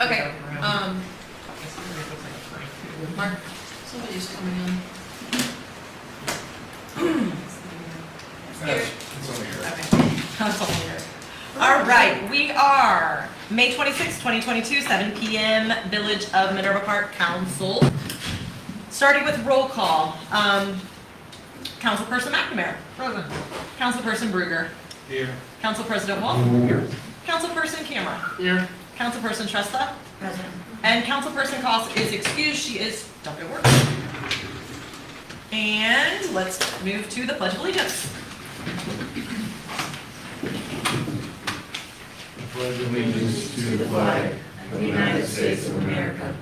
Okay, Mark, somebody's coming in. It's only here. Okay. That's all here. All right, we are May 26, 2022, 7 p.m., Village of Minerva Park Council. Starting with roll call. Councilperson McNamara. Present. Councilperson Bruger. Here. Council President Wolf. Here. Councilperson Camera. Here. Councilperson Tresta. Present. And Councilperson Cost is excused. She is dumped at work. And let's move to the Pledge of Allegiance. Pledge allegiance to the flag of the United States of America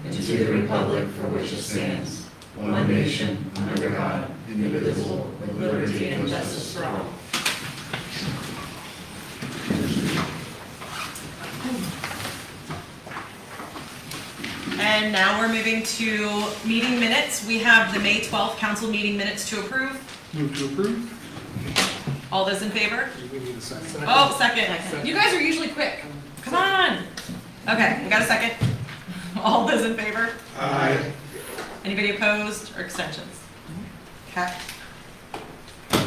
and to the republic for which it stands, one nation, under God, indivisible, with liberty and justice for all. And now we're moving to meeting minutes. We have the May 12th council meeting minutes to approve. Move to approve. All those in favor? We need a second. Oh, second. You guys are usually quick. Come on. Okay, we got a second. All those in favor? Aye. Anybody opposed or extensions? Okay.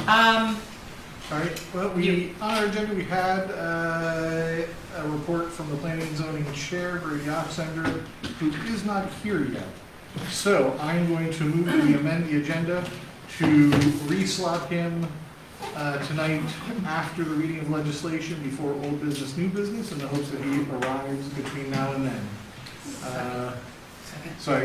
All right, well, on our agenda, we had a report from the Planning and Zoning Chair, Brady Oxender, who is not here yet. So I'm going to move that we amend the agenda to reslot him tonight after the reading of legislation before old business, new business, in the hopes that he arrives between now and then. Second. So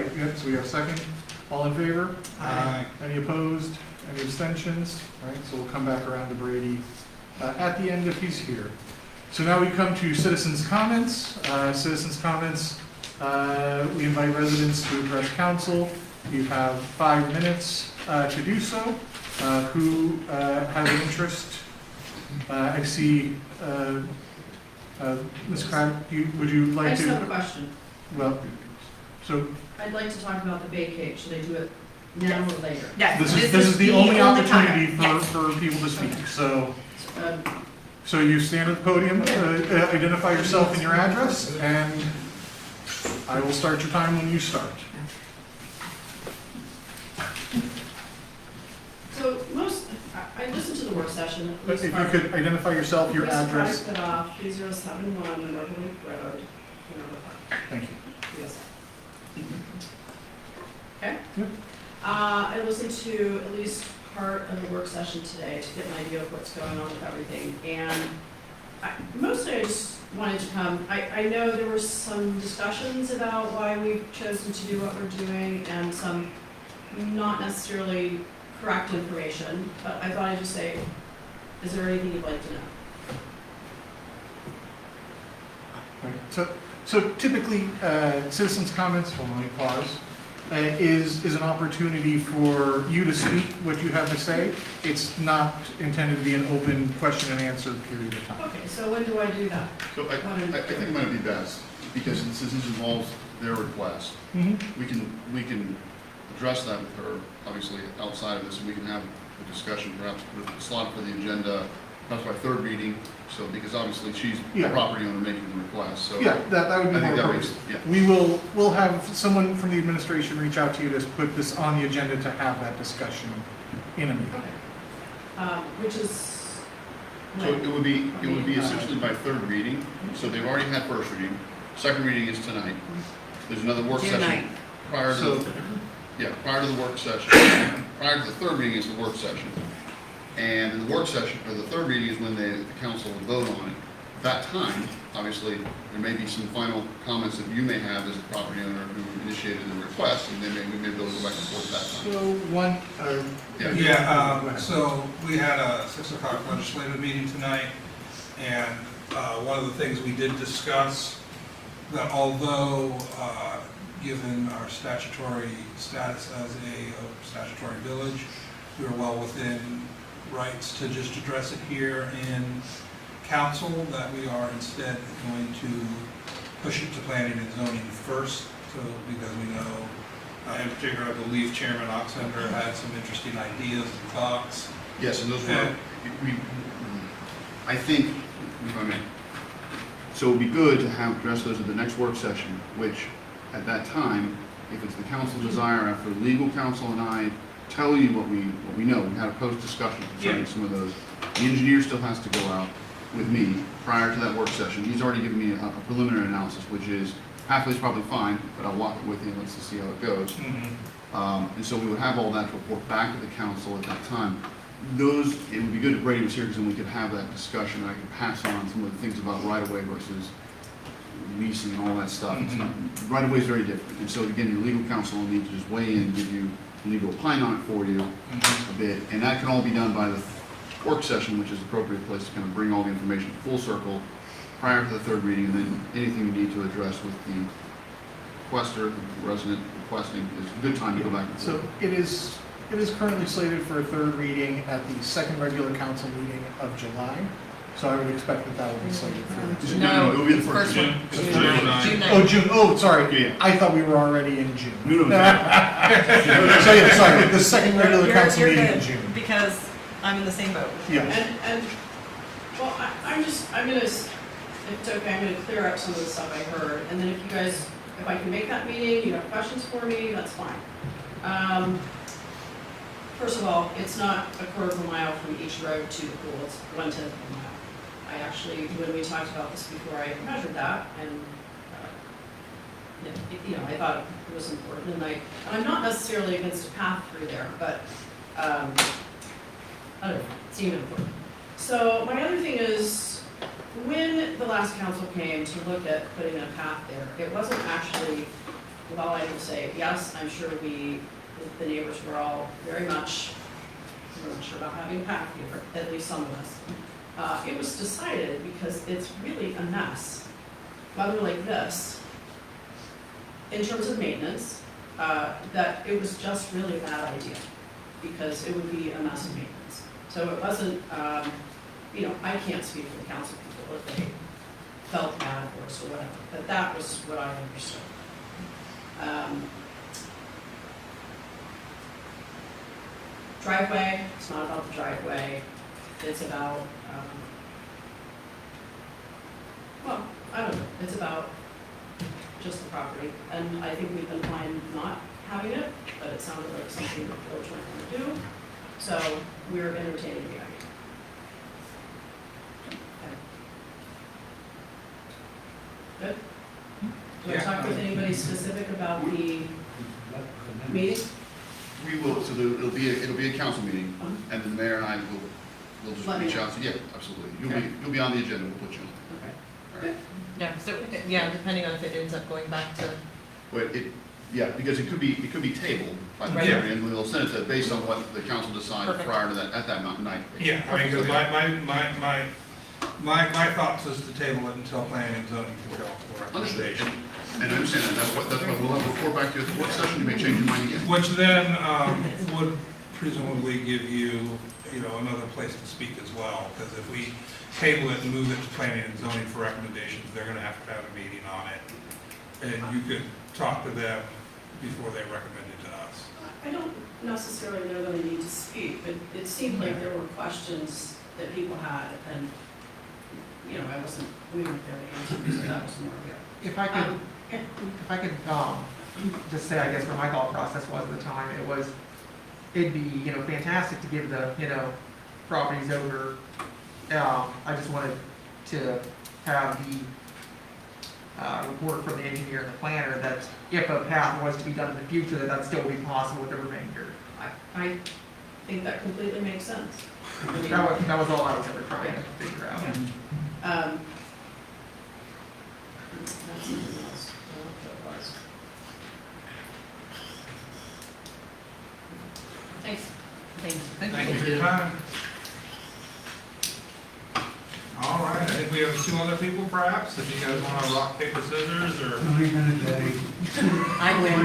we have a second. All in favor? Aye. Any opposed? Any abstentions? All right, so we'll come back around to Brady at the end if he's here. So now we come to citizens' comments. Citizens' comments, we invite residents to address council. You have 5 minutes to do so. Who has an interest? I see, Ms. Crabb, would you like I to? just have a question. Well, so I'd like to talk about the bake cake. Should I do it now or later? Yes. this is the only opportunity time. for people to speak. So, Um, so you stand at the podium, identify yourself and your address, and I will start your time when you start. So I listened to the work session. at If least you part- could identify yourself, your Chris address. Price, 3071 Minerva Road, Minerva Park. Thank you. Yes. Okay? Yep. I listened to at least part of the work session today to get an idea of what's going on with everything. And mostly I just wanted to come, I know there were some discussions about why we've chosen to do what we're doing and some not necessarily correct information, but I thought I'd just say, is there anything you'd like to know? Right. So typically, citizens' comments, hold on, let me pause, is an opportunity for you to speak what you have to say. It's not intended to be an open question and answer period of time. Okay, so when do I do that? So I think it might be best, because since this involves their request, Mm-hmm. we can address that with her, obviously, outside of this, and we can have a discussion, perhaps put a slot for the agenda, perhaps by third reading, so, because obviously she's the Yeah. property owner making the request, so. Yeah, that would be I think more that makes, appropriate. yeah. We'll have someone from the administration reach out to you to put this on the agenda to have that discussion in a meeting. Okay. Which is. So it would be essentially by third reading, so they've already had first reading, second reading is tonight. There's another work June session 9th. prior to, So- prior to the work session. Prior to the third reading is the work session. And in the work session, or the third reading is when the council will vote on it. At that time, obviously, there may be some final comments that you may have as a property owner who initiated the request, and then we may be able to go back and forth at that time. So one, So we had a 6 o'clock legislative meeting tonight, and one of the things we did discuss, that although given our statutory status as a statutory village, we are well within rights to just address it here in council, that we are instead going to push it to planning and zoning first, so because we know, in particular, I believe Chairman Oxender had some interesting ideas and thoughts. Yes, and those were, I think, if I may, So it'd be good to have address those at the next work session, which at that time, if it's the council desire, after legal counsel and I tell you what we know, we had a post-discussion concerning some of those. The engineer still has to go out with me prior to that work session. He's already given me a preliminary analysis, which is halfway's probably fine, but I'll walk it with you and let's just see how it goes. And so we would have all that to report back to the council at that time. Those, it would be good if Brady was here because then we could have that discussion and I could pass on some of the things about right-of-way versus leasing and all that stuff. Right-of-way is very different. And so again, your legal counsel will need to just weigh in and give you legal opine on it for you a bit. And that can all be done by the work session, which is the appropriate place to kind of bring all the information full circle prior to the third reading, and then anything you need to address with the requester, the resident requesting, is a good time to go back and So forth. it is currently slated for a third reading at the second regular council meeting of July. So I would expect that will be slated for. No, it'll be the it's first one. June. June June 9th. ninth. June 9th. Oh, June, oh, sorry. Yeah. I thought we were already in June. No, So yeah, sorry, the second regular council You're meeting in good, June. because I'm in the same boat. Yeah. Well, I'm gonna, if it's okay, I'm gonna clear up some of the stuff I heard, and then if you guys, if I can make that meeting, you have questions for me, that's fine. First of all, it's not a quarter of a mile from each road to the pool, it's 1/10 of a mile. I actually, when we talked about this before, I measured that, and, I thought it was important, and I'm not necessarily against a path through there, but, I don't know, it seemed important. So my other thing is, when the last council came to look at putting a path there, it wasn't actually, with all I can say, yes, I'm sure the neighbors were all very much, we're not sure about having a path here, at least some of us. It was decided because it's really a mess, weather like this, in terms of maintenance, that it was just really a bad idea, because it would be a mess of maintenance. So it wasn't, I can't speak for the council people if they felt bad for us or whatever, but that was what I understood. Driveway, it's not about the driveway, it's about, I don't know, it's about just the property. And I think we've been fine not having it, but it sounded like something that the village might want to do, so we're entertaining the idea. Okay. Good? Do I Yeah. talk with anybody specific about the meeting? We will, so it'll be a council meeting, and the mayor and I will just Let me reach know. out to you. Yeah, absolutely. Okay. You'll be on the agenda, we'll put you on. Okay. All right. Yeah, so, depending on if it ends up going back to, But because it could be tabled by the Right. mayor, and we'll send it to, based on what the council decides Perfect. prior to that, at that night. Yeah, I mean, because my thoughts is to table it until planning and zoning can go for recommendation. And I understand that, that's what we'll have a report back to you at the work session, you may change your mind again. Which then would presumably give you, another place to speak as well, because if we table it and move it to planning and zoning for recommendations, they're gonna have a meeting on it. And you could talk to them before they recommend it to us. I don't necessarily know that I need to speak, but it seemed like there were questions that people had, and, we weren't there to answer, so that was more of it. If I could just say, I guess what my thought process was at the time, it'd be, fantastic to give the, properties over. I just wanted to have the report from the engineer and the planner that if a path was to be done in the future, that'd still be possible with the remainder. I think that completely makes sense. I mean, That was all I was ever trying to figure out. That's something else. I don't know what it was. Thanks. Thank you for your time. All right, I think we have two other people perhaps, if you guys want to rock, paper, scissors, or. I win.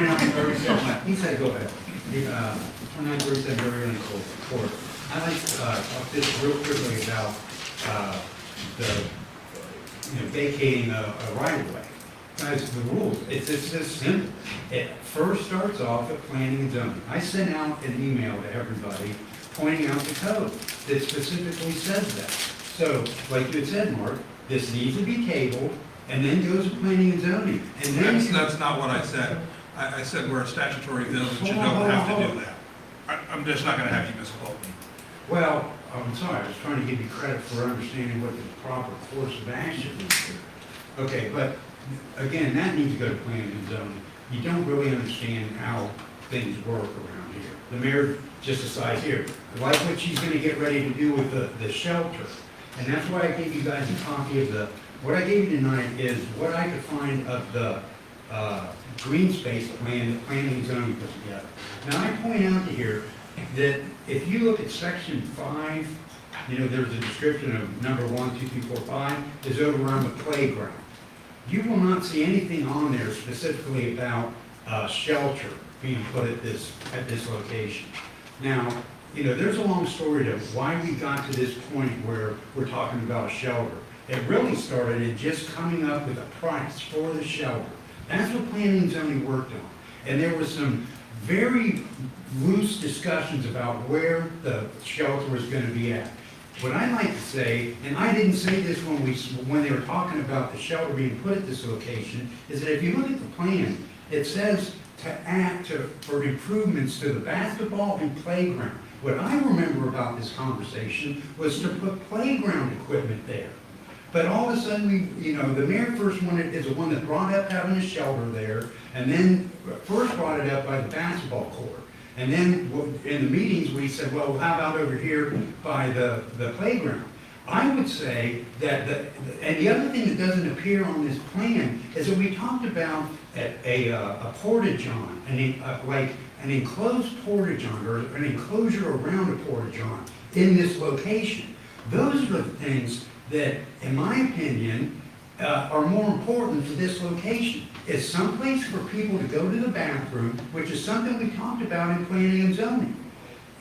He said, go ahead. 2937 Berry Lane Court. I'd like to talk just real quickly about the, vacating a right-of-way. Guys, the rules, it's just simple. It first starts off at planning and zoning. I sent out an email to everybody pointing out the code that specifically says that. So, like you had said, Mark, this needs to be tabled and then goes to planning and zoning, and then. That's not what I said. I said we're a statutory village, you don't have to do that. I'm just not gonna have you misquote me. Well, I'm sorry, I was trying to give you credit for understanding what the proper course of action is here. Okay, but again, that needs to go to planning and zoning. You don't really understand how things work around here. The mayor just decides here, like what she's gonna get ready to do with the shelter. And that's why I gave you guys a copy of what I gave you tonight is what I could find of the green space plan that planning and zoning put together. Now, I point out here that if you look at section 5, there's a description of number 1, 2, 3, 4, 5 is over around the playground. You will not see anything on there specifically about shelter being put at this location. Now, there's a long story to why we got to this point where we're talking about a shelter. It really started in just coming up with a price for the shelter. That's what planning and zoning worked on. And there was some very loose discussions about where the shelter was going to be at. What I like to say, and I didn't say this when they were talking about the shelter being put at this location, is that if you look at the plan, it says for improvements to the basketball and playground. What I remember about this conversation was to put playground equipment there. But all of a sudden, the mayor first is the one that brought up having a shelter there, and then first brought it up by the basketball court. And then in the meetings, we said, well, how about over here by the playground? I would say that, and the other thing that doesn't appear on this plan is that we talked about a porta-john, like an enclosed porta-john, or an enclosure around a porta-john in this location. Those are the things that, in my opinion, are more important for this location. It's someplace for people to go to the bathroom, which is something we talked about in planning and zoning.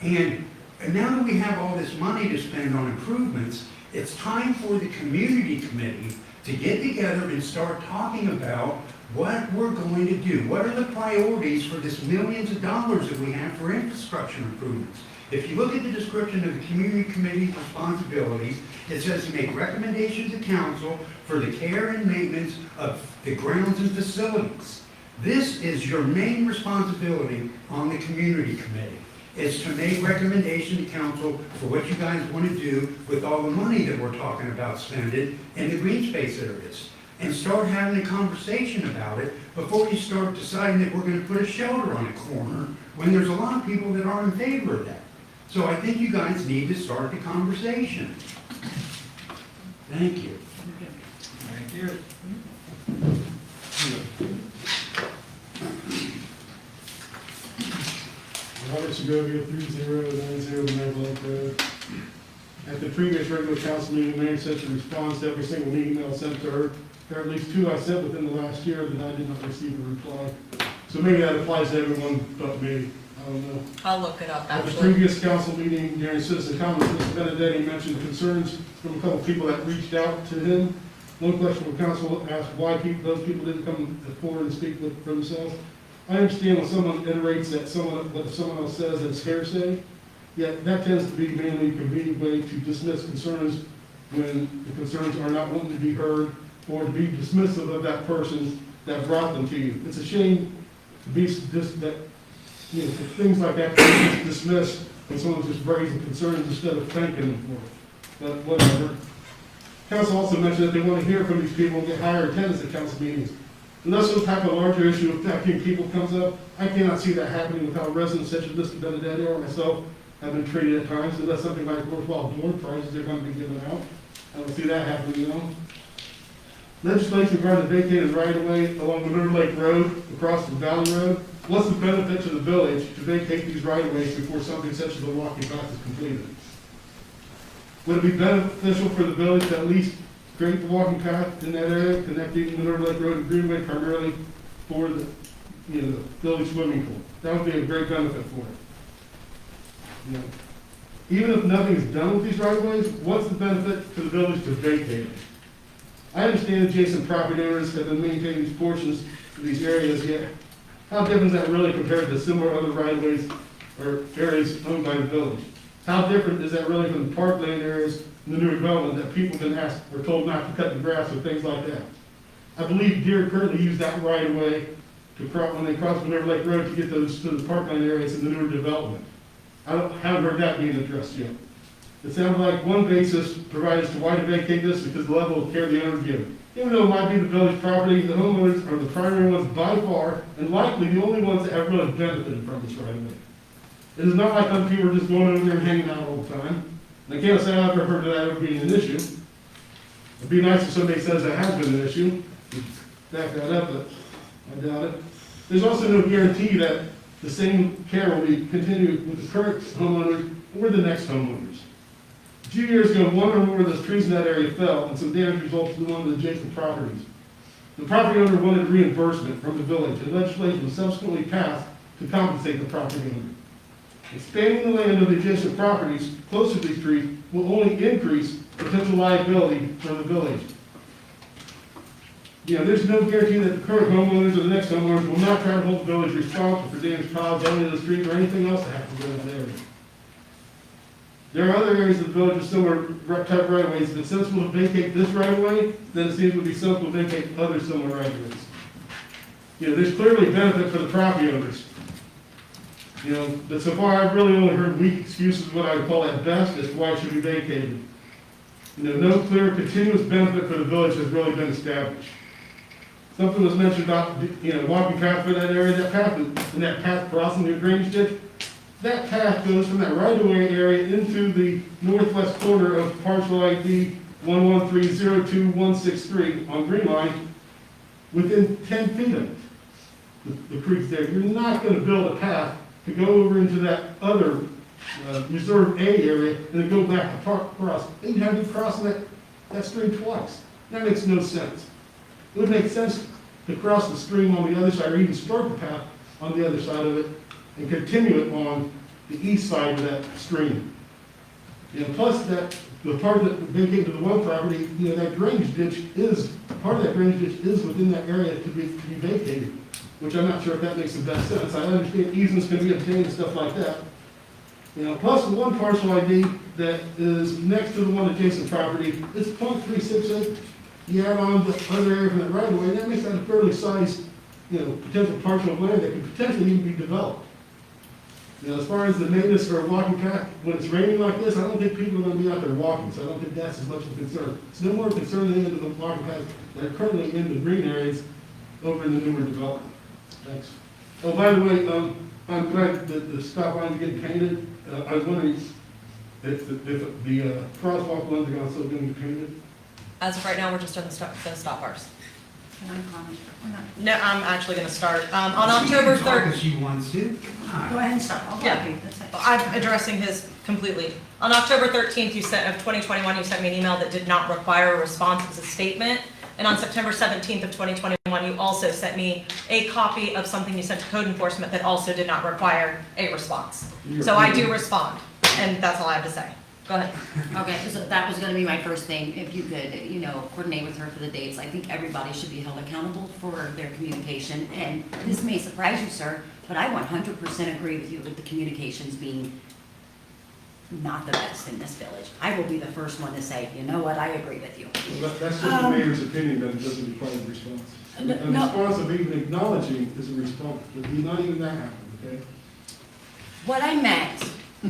And now that we have all this money to spend on improvements, it's time for the community committee to get together and start talking about what we're going to do. What are the priorities for this millions of dollars that we have for infrastructure improvements? If you look at the description of the community committee's responsibilities, it says to make recommendations to council for the care and maintenance of the grounds and facilities. This is your main responsibility on the community committee, is to make recommendation to council for what you guys want to do with all the money that we're talking about spending in the green space areas. And start having a conversation about it before you start deciding that we're going to put a shelter on a corner when there's a lot of people that aren't in favor of that. So I think you guys need to start the conversation. Thank you. Thank you. Robert Segovia, 3090 Medlock Road. At the previous regular council meeting, the mayor sent a response to every single email sent to her. There are at least 2 I sent within the last year that I did not receive a reply. So maybe that applies to everyone but me. I don't know. I'll look it up, At the actually. previous council meeting, during citizen comments, Mr. Benedetti mentioned concerns from a couple of people that reached out to him. One question from council asked why those people didn't come forward and speak for themselves. I understand when someone iterates that what someone else says is hearsay, yet that tends to be mainly a convenient way to dismiss concerns when the concerns are not wanting to be heard, or to be dismissive of that person that brought them to you. It's a shame to be for things like that to be dismissed when someone's just raising concerns instead of thanking them for it. But whatever. Council also mentioned that they want to hear from these people and get higher attendance at council meetings. Unless some type of larger issue affecting people comes up, I cannot see that happening without residents such as Mr. Benedetti or myself have been treated at times. Unless something like worthwhile door prizes are going to be given out. I don't see that happening, Legislation regarding the vacated right-of-way along the River Lake Road, across the Valley Road. What's the benefit to the village to vacate these right-of-ways before something such as the walking path is completed? Would it be beneficial for the village to at least create the walking path in that area, connecting the River Lake Road and Greenway primarily for the village swimming pool? That would be a great benefit for it. Even if nothing is done with these right-of-ways, what's the benefit to the village to vacate it? I understand adjacent property owners have been maintaining these portions of these areas, yet how different is that really compared to similar other right-of-ways or areas owned by the village? How different is that really from the parkland areas in the new development that people have been asked or told not to cut the grass or things like that? I believe Deere currently use that right of way to cross, when they cross Minerva Lake Road to get those, to the parkland areas in the newer development. Haven't heard that being addressed yet. It sounds like one basis provided as to why to vacate this because the level of care the owner is given. Even though it might be the village property, the homeowners are the primary ones by far, and likely the only ones that have really benefited from this right of way. It is not like other people are just going over there and hanging out all the time. And I can't say I've ever heard of that ever being an issue. It'd be nice if somebody says that has been an issue, back that up, but I doubt it. There's also no guarantee that the same care will be continued with the current homeowners or the next homeowners. A few years ago, one or more of those trees in that area fell, and some damage resulted to one of the adjacent properties. The property owner wanted reimbursement from the village, and legislation was subsequently passed to compensate the property owner. Expanding the land of the adjacent properties closer to these trees will only increase potential liability for the village. There's no guarantee that the current homeowners or the next homeowners will not try to hold the village responsible for damage caused only to the street or anything else that happens in that area. There are other areas of the village with similar type right of ways. If it's sensible to vacate this right of way, then it seems to be sensible to vacate other similar right of ways. There's clearly benefit for the property owners. But so far I've really only heard weak excuses, what I would call at best, as to why it should be vacated. No clear continuous benefit for the village has really been established. Something was mentioned about, walking path for that area, that path, and that path crossing the drainage ditch. That path goes from that right-of-way area into the northwest corner of parcel ID 11302-163 on Green Line, within 10 feet of it. The creek's there. You're not going to build a path to go over into that other Reserve A area and then go back across. Then you have to cross that stream twice. That makes no sense. It would make sense to cross the stream on the other side, or even start the path on the other side of it, and continue it on the east side of that stream. Plus that the part that vacated to the one property, that drainage ditch is, part of that drainage ditch is within that area to be vacated, which I'm not sure if that makes the best sense. I understand easements can be obtained and stuff like that. Plus the one parcel ID that is next to the one adjacent property, it's 0.36 acres. You add on the other area from that right of way, that makes that a fairly sized, potential parcel of land that could potentially even be developed. As far as the maintenance for a walking path, when it's raining like this, I don't think people are going to be out there walking, so I don't think that's as much of a concern. It's no more concern than the walking paths that are currently in the green areas over in the newer development. Thanks. Oh, by the way, I'm glad that the stop lines are getting painted. I was wondering if the crosswalk lines are also going to be painted. As of right now, we're just doing the stop bars. Can I comment? No, I'm actually gonna start. On October Talk 3rd, if she wants to. Come on. Go ahead and start. I'll go Yeah. with you. That's fine. I'm addressing his completely. On October 13th, of 2021, you sent me an email that did not require a response as a statement. And on September 17th of 2021, you also sent me a copy of something you sent to code enforcement that also did not require a response. So I do respond, and that's all I have to say. Go ahead. Okay, so that was gonna be my first thing, if you could, coordinate with her for the dates. I think everybody should be held accountable for their communication, and this may surprise you, sir, but I 100% agree with you with the communications being not the best in this village. I will be the first one to say, you know what, I agree with you. Well, that's just the mayor's opinion, but it doesn't require a response. A No. response of even acknowledging is a response, but not even that happened, okay? What I meant,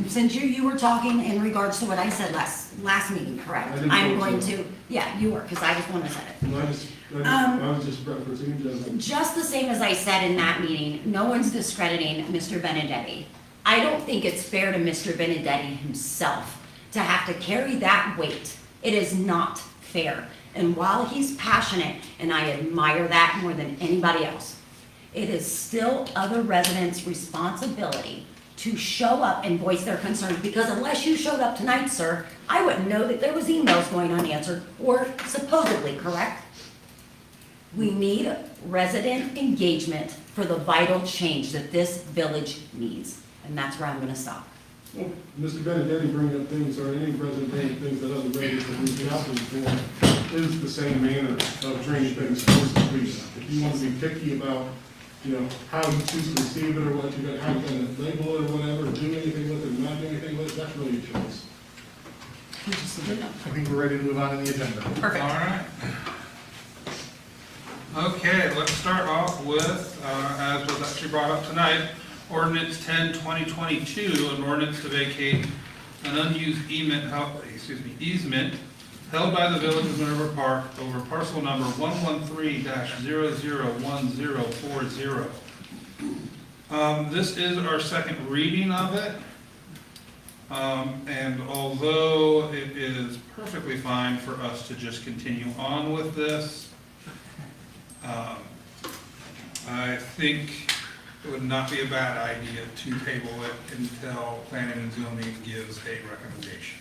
since you were talking in regards to what I said last meeting, correct? I didn't I'm talk going to you. to, yeah, you were, because I was the one that said it. No, I was just referencing just. Just the same as I said in that meeting, no one's discrediting Mr. Benedetti. I don't think it's fair to Mr. Benedetti himself to have to carry that weight. It is not fair. And while he's passionate, and I admire that more than anybody else, it is still other residents' responsibility to show up and voice their concerns, because unless you showed up tonight, sir, I wouldn't know that there was emails going unanswered, or supposedly, correct? We need resident engagement for the vital change that this village needs, and that's where I'm gonna stop. Well, Mr. Benedetti bringing up things, or any president bringing things that other residents have reached out to him for, is the same manner of treating things supposed to be. If you want to be picky about, how you choose to receive it, or what you're how you're gonna label it, or whatever, or do anything with it, or not do anything with it, that's really your choice. I think we're ready to move on to the agenda. Perfect. All right. Okay, let's start off with, as was actually brought up tonight, ordinance 10/2022, an ordinance to vacate an unused easement held by the Village of Minerva Park over parcel number 113-001040. This is our second reading of it. And although it is perfectly fine for us to just continue on with this, I think it would not be a bad idea to table it until planning and zoning gives a recommendation.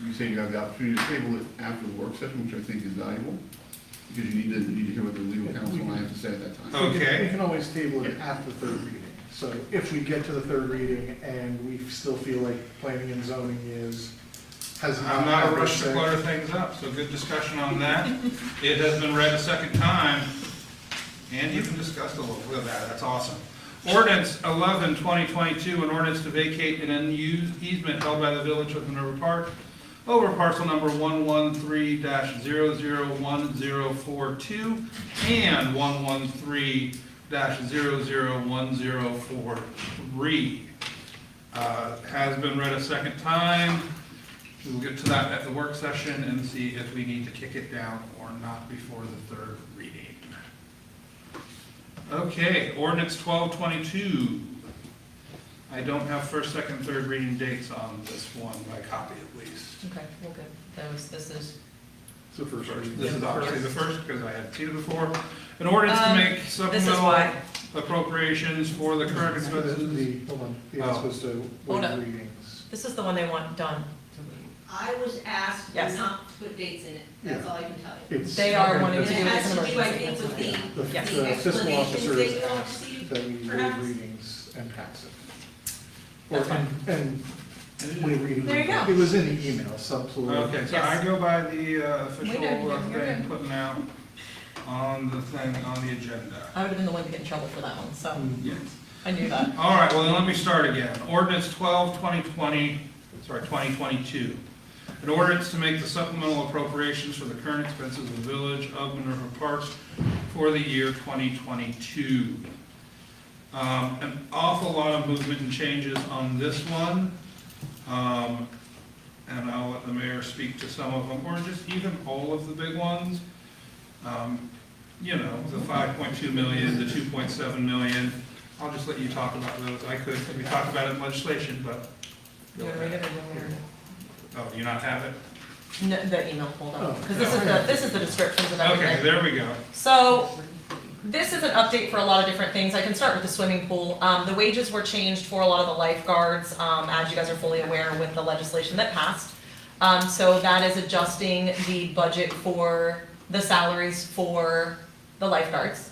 You say you have the opportunity to table it after the work session, which I think is valuable, because you need to hear what the legal counsel might have to say at that time. Okay. We can always table it after third reading. So if we get to the third reading and we still feel like planning and zoning has I'm not had a their rush to say- clutter things up, so good discussion on that. It has been read a second time, and you can discuss a little bit of that, that's awesome. Ordinance 11/2022, an ordinance to vacate an unused easement held by the Village of Minerva Park over parcel number 113-001042 and 113-001043. Has been read a second time. We'll get to that at the work session and see if we need to kick it down or not before the third reading. Okay, ordinance 12/22. I don't have first, second, third reading dates on this one by copy at least. Okay, well, good. This is, So first reading. This is obviously the first because I had seen it before. An ordinance to make this is supplemental why. appropriations for the current expenses. Hold on, Oh. it's supposed to Hold waive up. readings. This is the one they want done. I was asked Yes. not to put dates in it, that's all I can tell you. It's- They are wanting And to it do this has in to do, I emergency. think, with The Yes. the fiscal explanations officer that has you all asked received, that we waive perhaps. readings and pass it. That's fine. And waive readings. There you go. It was in the email, subplural. Okay, so Yes. I go by the official We did, you're thing good. putting out on the thing on the agenda. I would have been the one to get in trouble for that one, so Yes. I knew that. All right, well, then let me start again. Ordinance 2022. An ordinance to make the supplemental appropriations for the current expenses of the Village of Minerva Parks for the year 2022. An awful lot of movement and changes on this one. And I'll let the mayor speak to some of them, or just even all of the big ones. You know, the 5.2 million, the 2.7 million. I'll just let you talk about those. I could, we talk about it in legislation, but. You want to read it or do you want me to read it? Oh, do you not have it? No, the email pulled Oh. up, because this is the descriptions of everything. Okay, there we go. So, this is an update for a lot of different things. I can start with the swimming pool. The wages were changed for a lot of the lifeguards, as you guys are fully aware with the legislation that passed. So that is adjusting the budget for the salaries for the lifeguards.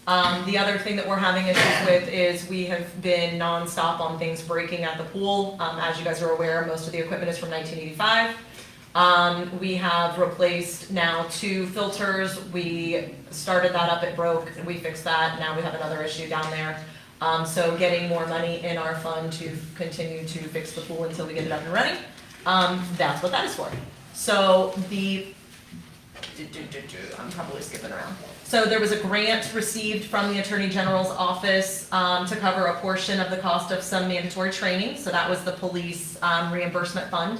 The other thing that we're having issues with is we have been nonstop on things breaking at the pool. As you guys are aware, most of the equipment is from 1985. We have replaced now 2 filters. We started that up, it broke, we fixed that, now we have another issue down there. So getting more money in our fund to continue to fix the pool until we get it up and running. That's what that is for. So I'm probably skipping around. So there was a grant received from the Attorney General's office to cover a portion of the cost of some mandatory training. So that was the police reimbursement fund.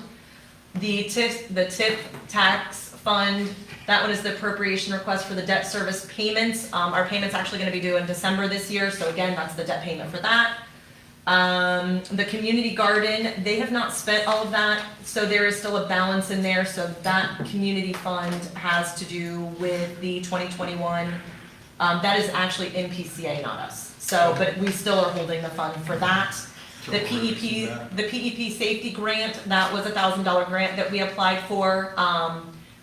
The TIF tax fund, that one is the appropriation request for the debt service payments. Our payment's actually gonna be due in December this year, so again, that's the debt payment for that. The community garden, they have not spent all of that, so there is still a balance in there, so that community fund has to do with the 2021. That is actually in PCA, not us. So, but we still are holding the fund for that. The PEP safety grant, that was a $1,000 grant that we applied for.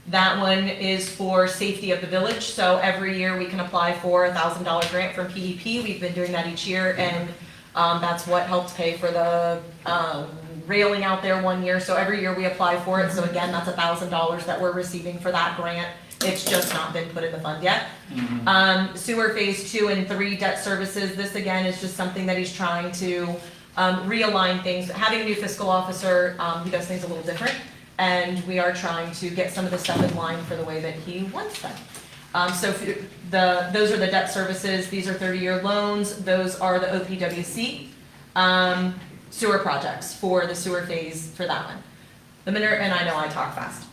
That one is for safety of the village, so every year we can apply for a $1,000 grant from PEP. We've been doing that each year, and that's what helped pay for the railing out there one year. So every year we apply for it, so again, that's $1,000 that we're receiving for that grant. It's just not been put in the fund yet. Sewer phase 2 and 3 debt services, this again is just something that he's trying to realign things. Having a new fiscal officer, he does things a little different, and we are trying to get some of the stuff in line for the way that he wants them. So those are the debt services, these are 30-year loans, those are the OPWC sewer projects for the sewer phase for that one. And I know I talk fast.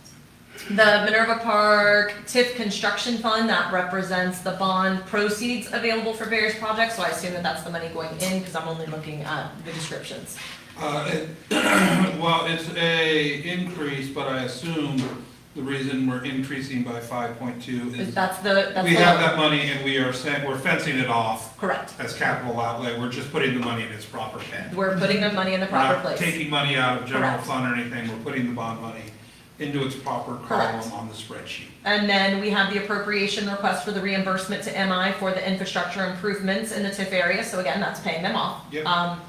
The Minerva Park TIF Construction Fund, that represents the bond proceeds available for various projects, so I assume that that's the money going in, because I'm only looking at the descriptions. Well, it's a increase, but I assume the reason we're increasing by 5.2 is That's we have the, that money and we're fencing it off correct. as capital outlay. We're just putting the money in its proper pen. We're putting the money in the We're proper not place. taking money out of general Correct. fund or anything. We're putting the bond money into its proper Correct. column on the spreadsheet. And then we have the appropriation request for the reimbursement to MI for the infrastructure improvements in the TIF area, so again, that's paying them off. Yep.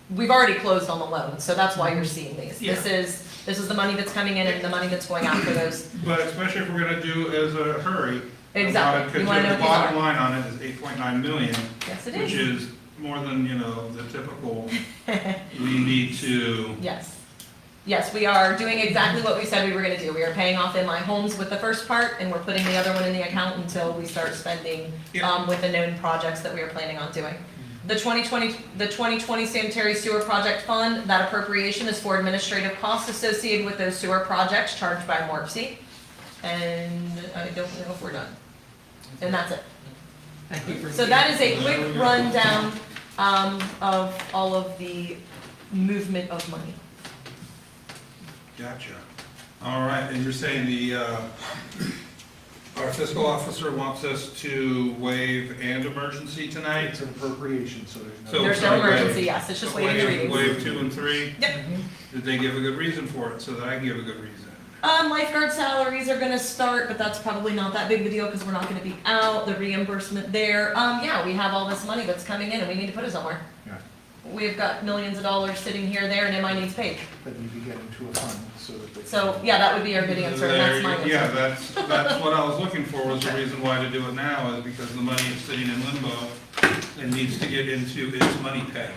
We've already closed on the loan, so that's why you're seeing these. Yeah. This is the money that's coming in and the money that's going out for those. But especially if we're gonna do as a hurry. Exactly. You Because wanna know the what these bottom are? line on it is 8.9 million, Yes, it which is. is more than, the typical, we need to, Yes. Yes, we are doing exactly what we said we were gonna do. We are paying off MI homes with the first part, and we're putting the other one in the account until we start spending, Yeah. with the known projects that we are planning on doing. The 2020 sanitary sewer project fund, that appropriation is for administrative costs associated with those sewer projects charged by MORPC. And I don't know if we're done. And that's it. Thank you for. So that is a quick rundown, of all of the movement of money. gotcha. All right, and you're saying our fiscal officer wants us to waive and emergency tonight? It's an appropriation, so there's no. So- There's no emergency, yes, it's just waiting the readings. Waive 2 and 3? Yep. Did they give a good reason for it, so that I can give a good reason? Lifeguard salaries are gonna start, but that's probably not that big of a deal because we're not gonna be out, the reimbursement there. Yeah, we have all this money that's coming in and we need to put it somewhere. Yeah. We've got millions of dollars sitting here, there, and MI needs paid. That need to get into a fund so that they. So, yeah, that would be our good answer, and that's my Yeah, answer. that's what I was looking for, was the reason why to do it now, is because the money is sitting in limbo and needs to get into its money pen,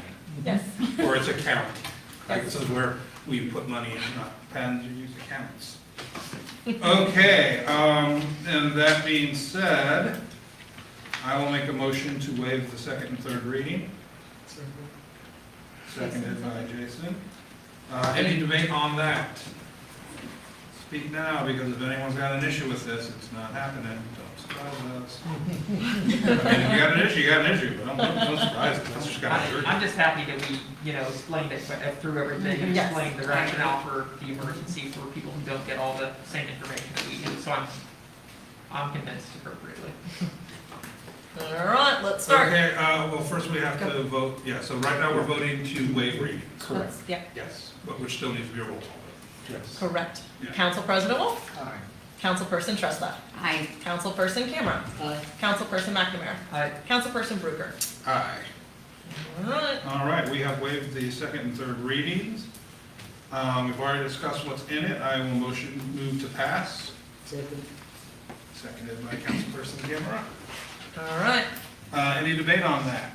Yes. or its account. Like, this is where we put money in, not pens, you use accounts. Okay, and that being said, I will make a motion to waive the second and third reading. Seconded by Jason. Any debate on that? Speak now, because if anyone's got an issue with this, it's not happening, don't surprise us. I mean, if you got an issue, you got an issue, but don't surprise us, that's just kind of I'm just happy that we, explained it through everything and Yes. explained the rationale for the emergency for people who don't get all the same information that we do. So I'm convinced appropriately. All right, let's start. Okay, well, first we have to vote, yeah, so right now we're voting to waive readings. Correct. Yeah, Yes, but which still needs to be a roll call. Yes. correct. Yeah. Council President Wolf, Aye. Councilperson Tresta, Aye. Councilperson Cameron, Aye. Councilperson McNamara, I, Councilperson Bruker. Aye. All right, All right, we have waived the second and third readings. We've already discussed what's in it. I will move to pass. Seconded by Councilperson Gamera. all right. Any debate on that?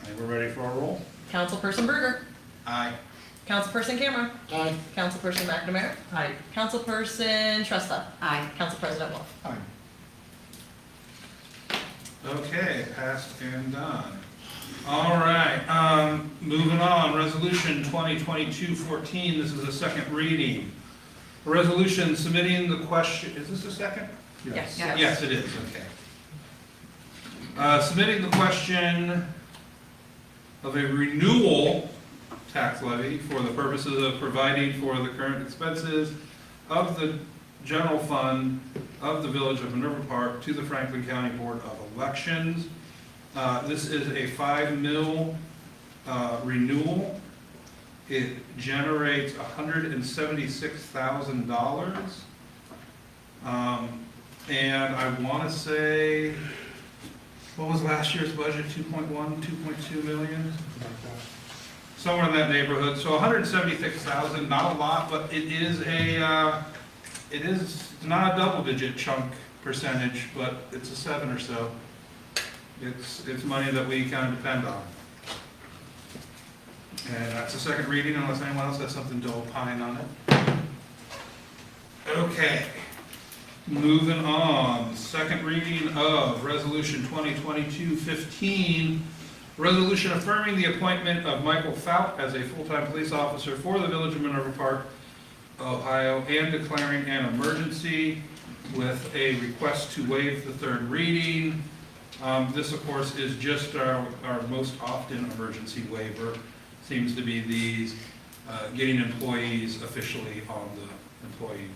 I think we're ready for a roll. Councilperson Bruger, Aye. Councilperson Cameron, Aye. Councilperson McNamara, I, Councilperson Tresta, Aye. Council President Wolf. Aye. Okay, passed and done. All right, moving on, Resolution 2022-14, this is a second reading. A resolution submitting the question, is this a second? Yes. Yes. Yes, it is, okay. Submitting the question of a renewal tax levy for the purposes of providing for the current expenses of the general fund of the Village of Minerva Park to the Franklin County Board of Elections. This is a 5 mil renewal. It generates $176,000. And I want to say, what was last year's budget, 2.1, 2.2 million? Somewhere in that neighborhood, so 176,000, not a lot, but it is not a double-digit chunk percentage, but it's a 7 or so. It's money that we kind of depend on. And that's the second reading, unless anyone else has something to opine on it. Okay, Moving on, second reading of Resolution 2022-15, resolution affirming the appointment of Michael Fout as a full-time police officer for the Village of Minerva Park, Ohio, and declaring an emergency with a request to waive the third reading. This, of course, is just our most often emergency waiver. Seems to be these getting employees officially on the employee rolls.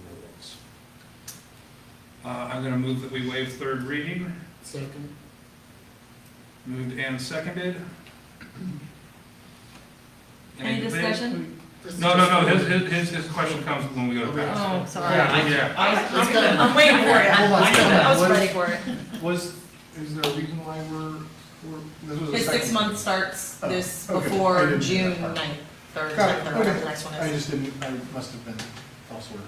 I'm going to move that we waive third reading. Second. Moved and seconded. Any debate? discussion? No, his question comes when we go to pass. Oh, sorry. Yeah. I'm waiting for it. Hold on, I was what ready is- for it. Is there a reason why this was a His second? 6 months starts Oh, this okay. I before didn't do June that part. 9th, or Got 10th, it. or whatever Okay. the next one I is. just didn't, I must have been elsewhere.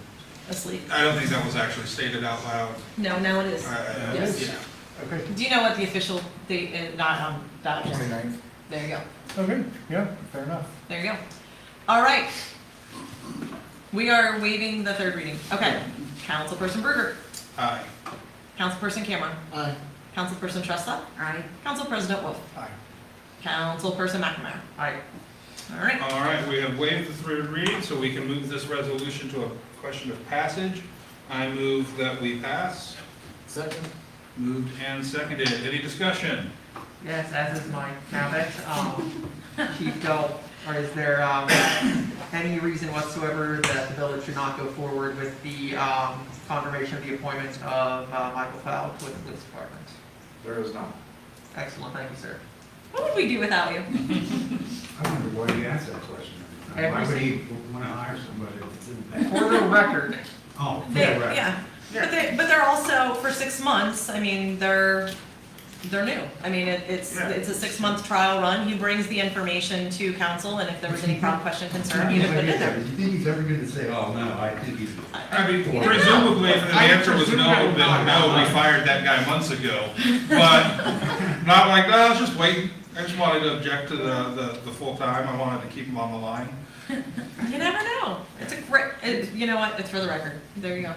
Asleep. I don't think that was actually stated out loud. No, now it is. Yes. Yeah. Okay. Do you know what the official date is? Not on that agenda. 29th. There you go. Okay, yeah, fair enough. There you go. All right. We are waiving the third reading. Okay. Councilperson Berger. Aye. Councilperson Cameron. Aye. Councilperson Tresta. Aye. Council President Wolf. Aye. Councilperson McNamara. Aye. All right. All right, we have waived the third reading, so we can move this resolution to a question of passage. I move that we pass. Second. Moved and seconded. Any discussion? Yes, as is mine. Now that's, Chief Dell, or is there, any reason whatsoever that the village should not go forward with the, confirmation of the appointment of, Michael Fout with the police department? There is not. Excellent, thank you, sir. What would we do without you? I wonder why you asked that question. Why would he want to hire somebody that didn't pay? For the record, Oh, They- right. Yeah. But they're also, for 6 months, I mean, they're new. I mean, it's Yeah. a 6-month trial run. He brings the information to council, and if there was any problem, question, concern, he would put it there. You think he's ever going to say, oh, no, I think he's. I mean, presumably, if the answer was no, then no, we fired that guy months ago. But not like, no, I was just waiting. I just wanted to object to the full-time. I wanted to keep him on the line. You never know. It's a great, you know what, it's for the record. There you go.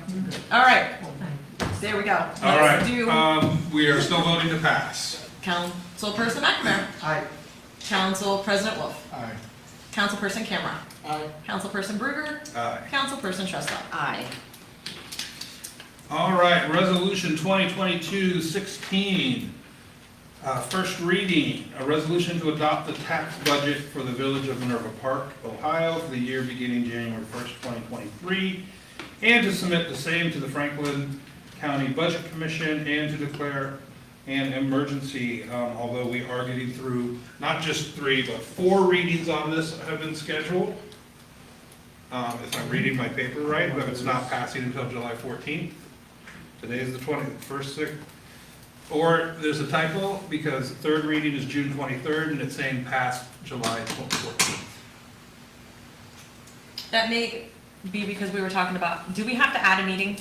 All right, there we go. All right, Let's do we are still voting to pass. Councilperson McNamara, aye. Council President Wolf, Aye. Councilperson Cameron, Aye. Councilperson Bruger, Aye. Councilperson Tresta. Aye. All right, Resolution 2022-16. First reading, a resolution to adopt the tax budget for the Village of Minerva Park, Ohio for the year beginning January 1st, 2023, and to submit the same to the Franklin County Budget Commission and to declare an emergency, although we are getting through not just 3, but 4 readings on this have been scheduled. If I'm reading my paper right, but it's not passing until July 14th. Today is the 21st. Or there's a typo, because third reading is June 23rd, and it's saying passed July 14th. That may be because we were talking about, do we have to add a meeting?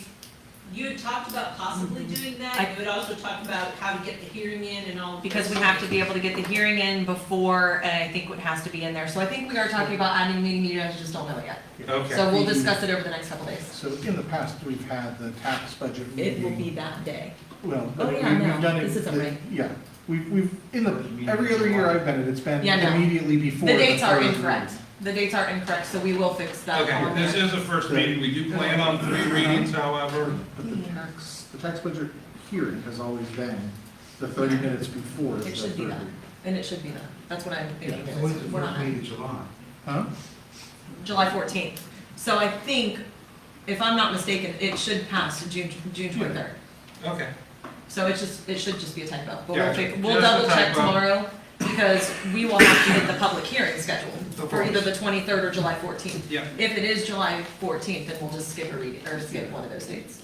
You had talked about possibly doing that, you had also talked about how to get the hearing in and all. Because we have to be able to get the hearing in before, and I think what has to be in there. So I think we are talking about adding a meeting, you guys just don't know it yet. Okay. So we'll discuss it over the next couple days. So in the past, we've had the tax budget It will meeting. be that day. Well, Oh, yeah, we've no, done it. this isn't right. Yeah, we've, every other year I've been it, it's been Yeah, no. immediately before. The dates are third incorrect. reading. The dates are incorrect, so we will fix that. Okay, on this there. is a first reading. We do plan on 3 readings, however. But the tax budget hearing has always been the 30 minutes before. the It should be third that, reading. and it should be that. That's what I'm thinking. So when's the We're first not- meeting in July? Huh? July 14th. So I think, if I'm not mistaken, it should pass to June 23rd. Okay. So it should just be a typo. But Gotcha. we'll Just a double check typo. tomorrow, because we will have to get the public hearing scheduled Of for either course. the 23rd or July 14th. Yeah. If it is July 14th, then we'll just skip a reading, or skip one of those dates.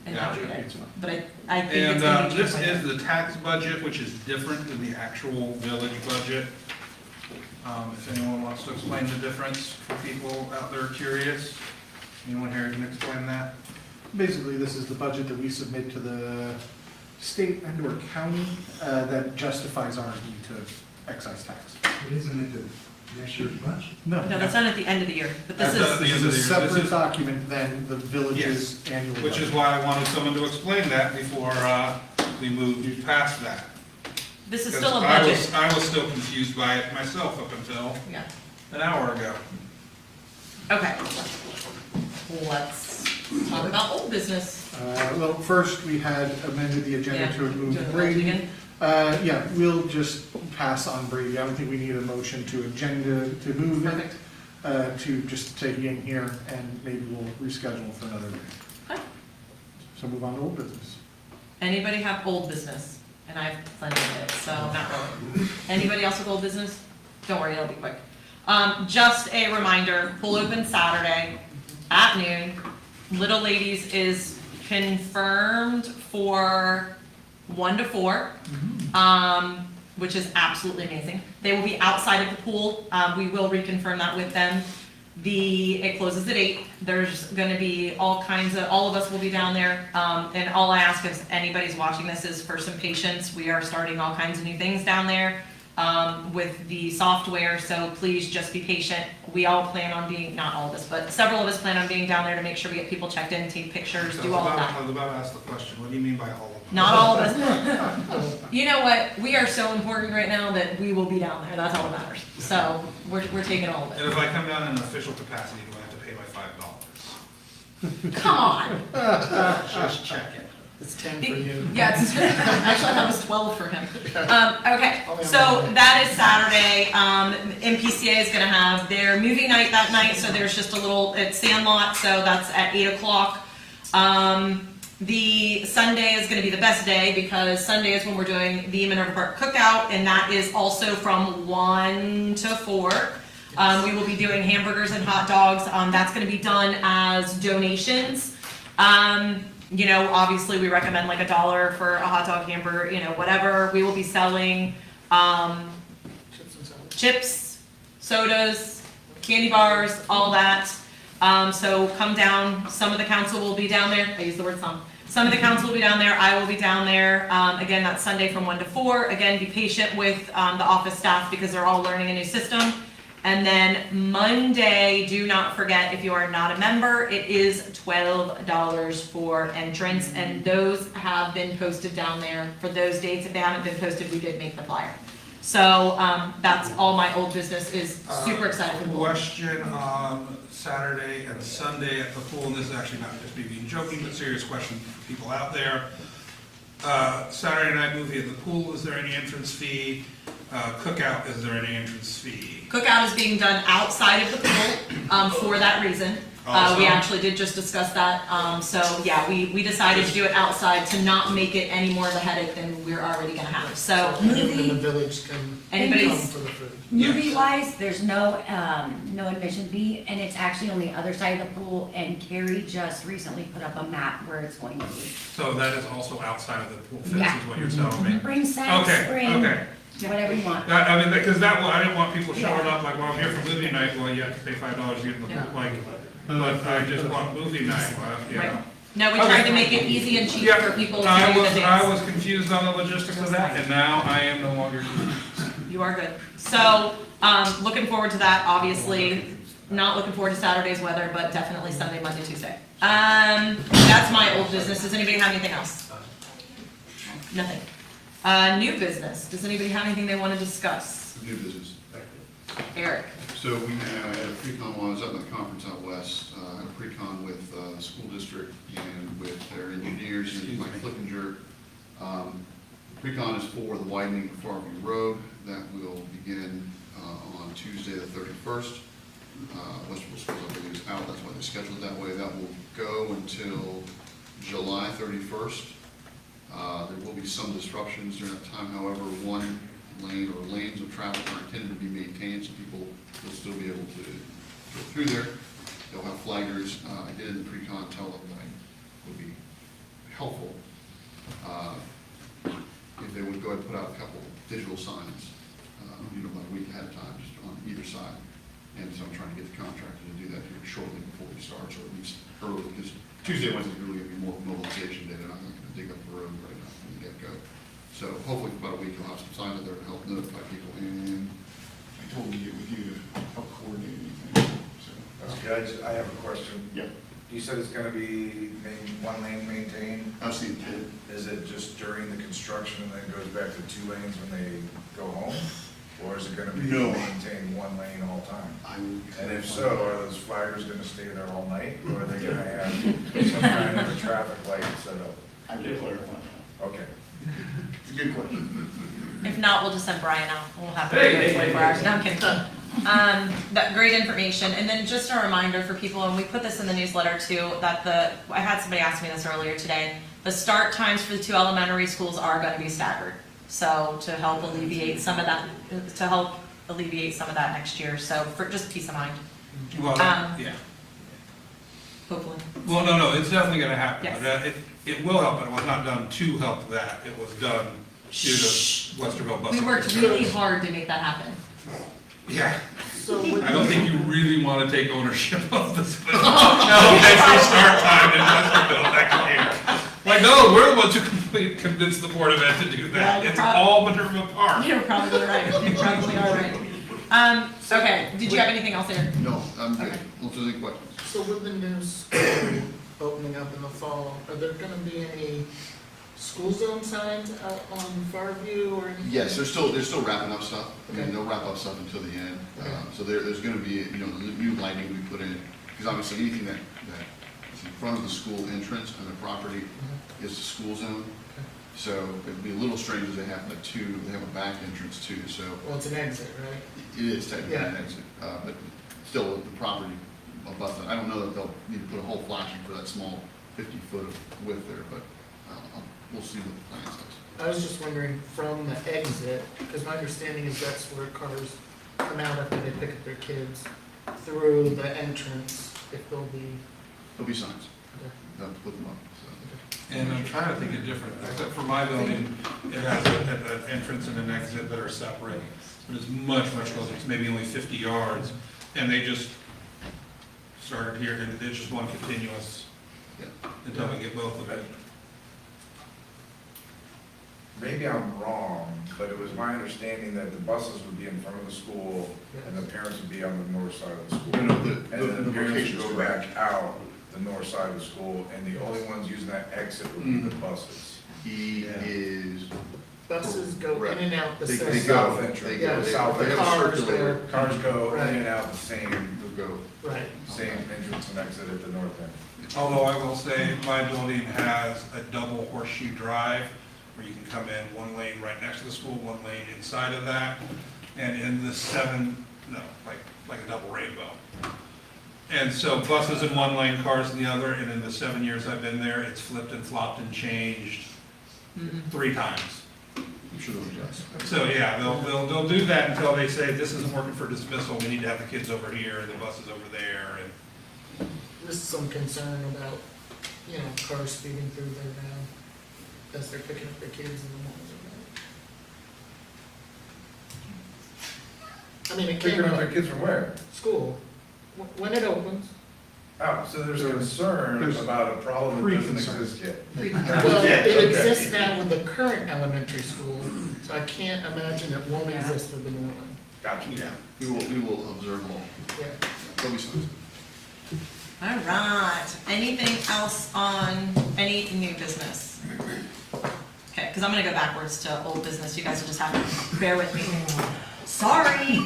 And not read it. But I think And it's gonna be. this June is 23rd. the tax budget, which is different than the actual village budget. If anyone wants to explain the difference for people out there curious, anyone here can explain that? Basically, this is the budget that we submit to the state and or county that justifies our need to excise tax. But isn't it Next year's budget. No, No, that's not at the end of the year, but this That's is, the this end of is the a year. This separate is- document than the village's annual budget. Which is why I wanted someone to explain that before we moved past that. this is 'Cause still a I budget. was still confused by it myself up until Yeah, an hour ago. okay. Let's talk about old business. Well, first, we had amended the agenda Yeah, to do remove the Brady. again. Yeah, we'll just pass on Brady. I don't think we need a motion to agenda to move it, Perfect. to just take it in here, and maybe we'll reschedule for another day. Okay. So move on to old business. Anybody have old business? And I have plenty of it, so not really. Anybody else with old business? Don't worry, it'll be quick. Just a reminder, pool open Saturday at noon. Little Ladies is confirmed for 1 to 4, which is absolutely amazing. They will be outside of the pool. We will reconfirm that with them. It closes at 8. There's gonna be all of us will be down there. And all I ask if anybody's watching this is for some patience. We are starting all kinds of new things down there, with the software, so please just be patient. We all plan on being, not all of us, but several of us plan on being down there to make sure we get people checked in, take pictures, do all of that. I was about to ask the question, what do you mean by all of them? Not all of us. You know what? We are so important right now that we will be down there. That's all that matters. So we're taking all of And it. if I come down in an official capacity, do I have to pay my $5? Come on. Just check it. It's 10 for you. Yeah, actually I thought it was 12 for him. Okay, so that is Saturday. MPCA is gonna have their movie night that night, so there's just a little, it's Sandlot, so that's at 8 o'clock. The Sunday is gonna be the best day because Sunday is when we're doing the Minerva Park Cookout, and that is also from 1 to 4. We will be doing hamburgers and hot dogs. That's gonna be done as donations. You know, obviously we recommend like $1 for a hot dog, hamburger, you know, whatever. We will be selling, chips, sodas, candy bars, all that. So come down, some of the council will be down there, I use the word some. Some of the council will be down there, I will be down there. Again, that's Sunday from 1 to 4. Again, be patient with, the office staff because they're all learning a new system. And then Monday, do not forget, if you are not a member, it is $12 for entrance, and those have been posted down there for those dates. If they haven't been posted, we did make the flyer. So, that's all my old business is. Super excited for the pool. Question on Saturday and Sunday at the pool, and this is actually not just me being joking, but serious question for people out there. Saturday night movie at the pool, is there any entrance fee? Cookout, is there any entrance fee? Cookout is being done outside of the pool, for that reason. We Awesome. actually did just discuss that, so yeah, we decided to do it outside to not make it any more of a headache than we're already gonna have, so. People in the village can come Anybody's, for the food. Movie wise, there's no admission fee, and it's actually on the other side of the pool, and Carrie just recently put up a map where it's going to be. So that is also outside of the pool fence, Yeah. is what you're telling me? Bring snacks, Okay, bring okay. whatever you want. I mean, because I didn't want people showing up like, well, I'm here for movie night, well, you have to pay $5 to get in the pool, like, but I just want movie night, well, you know. right. No, we tried to make it easy and cheap Yeah, for people to I do the was dance. confused on the logistics of that, and now I am no longer confused. You are good. So, looking forward to that, obviously. Not looking forward to Saturday's weather, but definitely Sunday, Monday, Tuesday. That's my old business. Does anybody have anything else? Nothing. New business. Does anybody have anything they want to discuss? New business. Eric? So we had a pre-con while I was up at the conference out west, had a pre-con with the school district and with their engineers and Mike Flickinger. Pre-con is for the widening of Farview Road. That will begin on Tuesday the 31st. Westerville Schools, I believe, is out, that's why they scheduled it that way. That will go until July 31st. There will be some disruptions during that time, however, one lane or lanes of traffic are intended to be maintained, so people will still be able to go through there. They'll have flaggers. I did in the pre-con tell them that it would be helpful if they would go ahead and put out a couple digital signs, like a week ahead of time, just on either side. And so I'm trying to get the contractor to do that here shortly before we start, so at least early, because Tuesday, Wednesday is really going to be more mobilization day. They're not going to dig up the road right now from the get-go. So hopefully for about a week, you'll have some signs out there to help notify people. And I told him to get with you to help coordinate anything, so. Okay, I have a question. Yeah. You said it's gonna be one lane maintained. I've seen it. Is it just during the construction and then goes back to 2 lanes when they go home? Or is it gonna be No. maintained 1 lane all time? I will. And if so, are those flaggers gonna stay there all night? Or are they gonna have some kind of a traffic light set up? I will clarify that. Okay. It's a good question. If not, we'll just send Brian out. We'll have to wait 24 hours. No, I'm kidding. That great information. And then just a reminder for people, and we put this in the newsletter too, that I had somebody ask me this earlier today. The start times for the 2 elementary schools are going to be staggered. So to help alleviate some of that, next year. So for just peace of mind, Well, Um, yeah. hopefully. Well, no, it's definitely gonna happen. Yes. But it will help, but it was not done to help that. It was done due to Westerville bus. We worked really hard to make that happen. Yeah. So would I don't think you really want to take ownership of this elementary start time in Westerville next year. Like, no, we're the ones who convinced the Board of Ed to do that. Yeah, It's all Winterville Park. You're probably right. You probably are right. Okay, did you have anything else here? No, I'm good. Okay. Well, if there's any questions. So with the new school opening up in the fall, are there gonna be any school zone signs out on Farview or anything? Yes, they're still wrapping up stuff. I mean, Okay. they'll wrap up stuff until the end. Okay. So there's gonna be, new lighting we put in, because obviously anything that is in front of the school entrance and the property is the school zone. Okay. So it'd be a little strange if they have they have a back entrance too, so Well, it's an exit, right? it is technically an Yeah. exit. But still, the property above that, I don't know that they'll need to put a whole flashing for that small 50-foot of width there, but we'll see what the plan says. I was just wondering from the exit, because my understanding is that's where cars come out after they pick up their kids, through the entrance, if there'll be, There'll be signs. okay. They'll have to put them up, so. And I'm trying to think of different, except for my building, it has an entrance and an exit that are separate. But it's much closer, it's maybe only 50 yards, and they just started here, and it's just one continuous Yeah. until we get both of it. Maybe I'm wrong, but it was my understanding that the buses would be in front of the school and the parents would be on the north side of the school. No, And then the parents location's would go correct. back out the north side of the school, and the only ones using that exit would be the buses. He is. Buses go in and out the They same. The go, south they entrance, Yeah, the go, south they have a cars circulator. go- Cars go in Right. and out the same, They'll go. Right. same entrance and exit at the north end. Although I will say, my building has a double horseshoe drive, where you can come in one lane right next to the school, one lane inside of that, and in the like a double rainbow. And so buses in one lane, cars in the other, and in the 7 years I've been there, it's flipped and flopped and changed 3 times. I'm sure they'll adjust. So, yeah, they'll do that until they say, this isn't working for dismissal, we need to have the kids over here, and the buses over there, and There's some concern about, cars speeding through there now, as they're picking up their kids in the morning. I mean, it Picking came up up their kids from where? school, when it opens. Oh, so there's concern There's about a problem that doesn't pre-concern. exist yet. Well, Yeah, it okay. exists now with the current elementary school, so I can't imagine it won't exist with the new one. Gotcha. Yeah, we will observe all. Yeah. There'll be signs. All right. Anything else on any new business? Okay, because I'm gonna go backwards to old business. You guys will just have to bear with me. Sorry.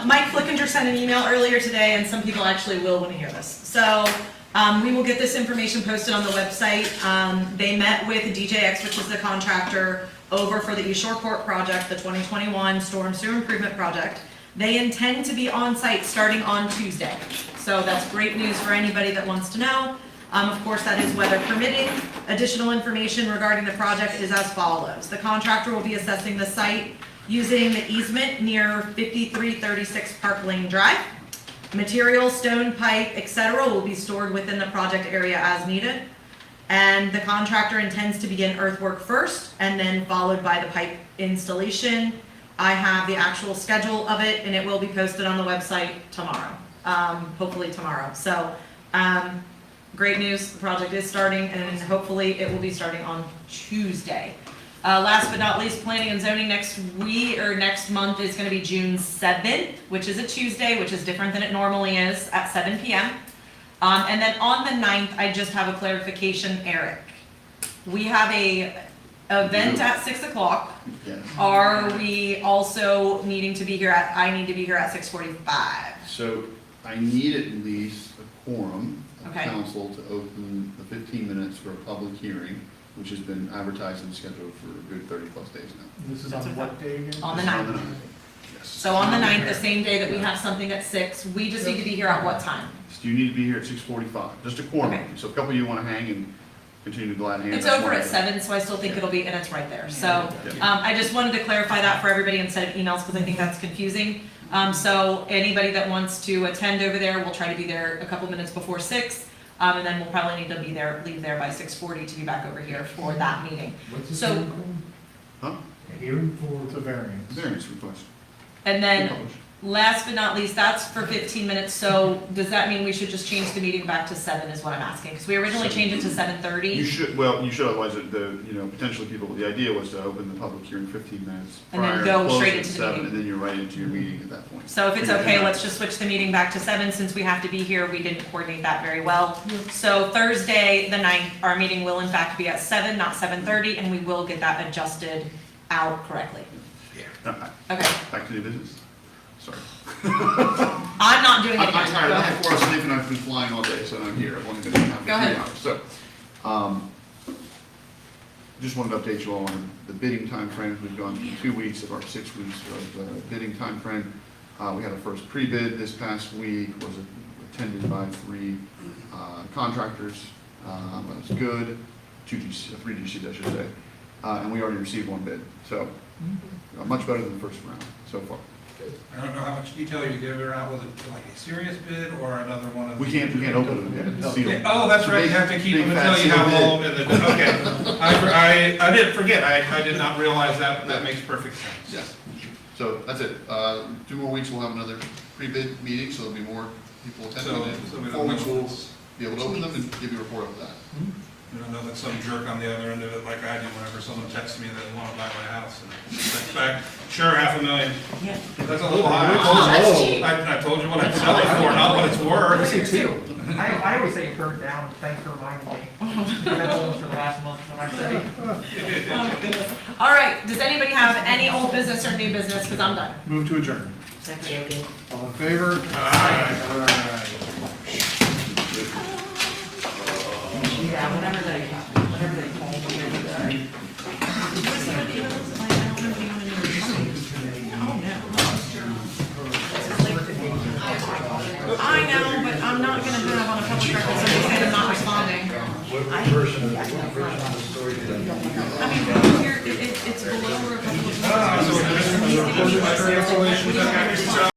Mike Flickinger sent an email earlier today, and some people actually will want to hear this. So we will get this information posted on the website. They met with DJX, which is the contractor, over for the East Shore Court project, the 2021 Storm Sewer Improvement Project. They intend to be on site starting on Tuesday. So that's great news for anybody that wants to know. Of course, that is weather permitting. Additional information regarding the project is as follows. The contractor will be assessing the site using the easement near 5336 Park Lane Drive. Material, stone, pipe, etc. will be stored within the project area as needed. And the contractor intends to begin earthwork first and then followed by the pipe installation. I have the actual schedule of it, and it will be posted on the website tomorrow, hopefully tomorrow. So great news, the project is starting, and hopefully it will be starting on Tuesday. Last but not least, planning and zoning next week, or next month is gonna be June 7th, which is a Tuesday, which is different than it normally is, at 7 PM. And then on the 9th, I just have a clarification, Eric. We have a event at 6 o'clock. Yes. Are we also needing to be here I need to be here at 6:45? So I need at least a quorum of Okay. council to open the 15 minutes for a public hearing, which has been advertised and scheduled for a good 30-plus days now. This is on what day again? On the This is 9th. Yes. So on the 9th, the same day that we have something at 6, we just need to be here at what time? So you need to be here at 6:45, just a quorum. Okay. So a couple of you want to hang and continue to glad hands. It's that's over one at of 7, so I still think it'll be, and it's right there. So, Yeah. I just wanted to clarify that for everybody instead of emails, because I think that's confusing. So anybody that wants to attend over there, we'll try to be there a couple minutes before 6. And then we'll probably need to leave there by 6:40 to be back over here for that meeting. So, Huh? Hearing for. It's a variance. Variance request. and then Publish. last but not least, that's for 15 minutes. So does that mean we should just change the meeting back to 7 is what I'm asking? Because we originally changed it to You 7:30. should, you should, otherwise, potentially people, the idea was to open the public hearing 15 minutes And then prior, go close straight at into the 7, meeting. and then you're right into your meeting at that point. So if it's okay, let's just switch the meeting back to 7 since we have to be here. We didn't coordinate that very well. So Thursday, the 9th, our meeting will in fact be at 7, not 7:30, and we will get that adjusted out correctly. Okay, Back to the business. Sorry. I'm not doing it I'm again. tired, Go I'm ahead. before I sleep and I've been flying all day, so I'm here, I've only been in half Go for 3 ahead. hours. So, just wanted to update you all on the bidding timeframes. We've gone through 2 weeks of our 6 weeks of bidding timeframe. We had our first pre-bid this past week, was attended by 3 contractors. That was good, 3 GCs, I should say. And we already received 1 bid, so much better than the first round so far. I don't know how much detail you gave around, was it like a serious bid or another one of? We can't open them yet. It's sealed. Oh, that's right, you have to keep them until you have all in the, okay. I didn't forget, I did not realize that, that makes perfect sense. Yes. So that's it. 2 more weeks, we'll have another pre-bid meeting, so there'll be more people attending. So And we 4 don't weeks, we'll know, be able to open them and give you a report of that. we don't know that some jerk on the other end of it like I do whenever someone texts me that they want to buy my house. And it's back, sure, $500,000. Yeah. That's a little high. I told you what I'd sell it for, not what it's I worth. do too. I always say burn it down, thanks for reminding me. That's almost for the last month when I say. Oh, goodness. All right, does anybody have any old business or new business? Because I'm done. Move to adjourn. Second. All in favor? Yeah, whenever they call me. I know, but I'm not gonna have on a public record somebody saying I'm not responding. I mean, here, it's below or a couple of. So, Mr. Cancellation,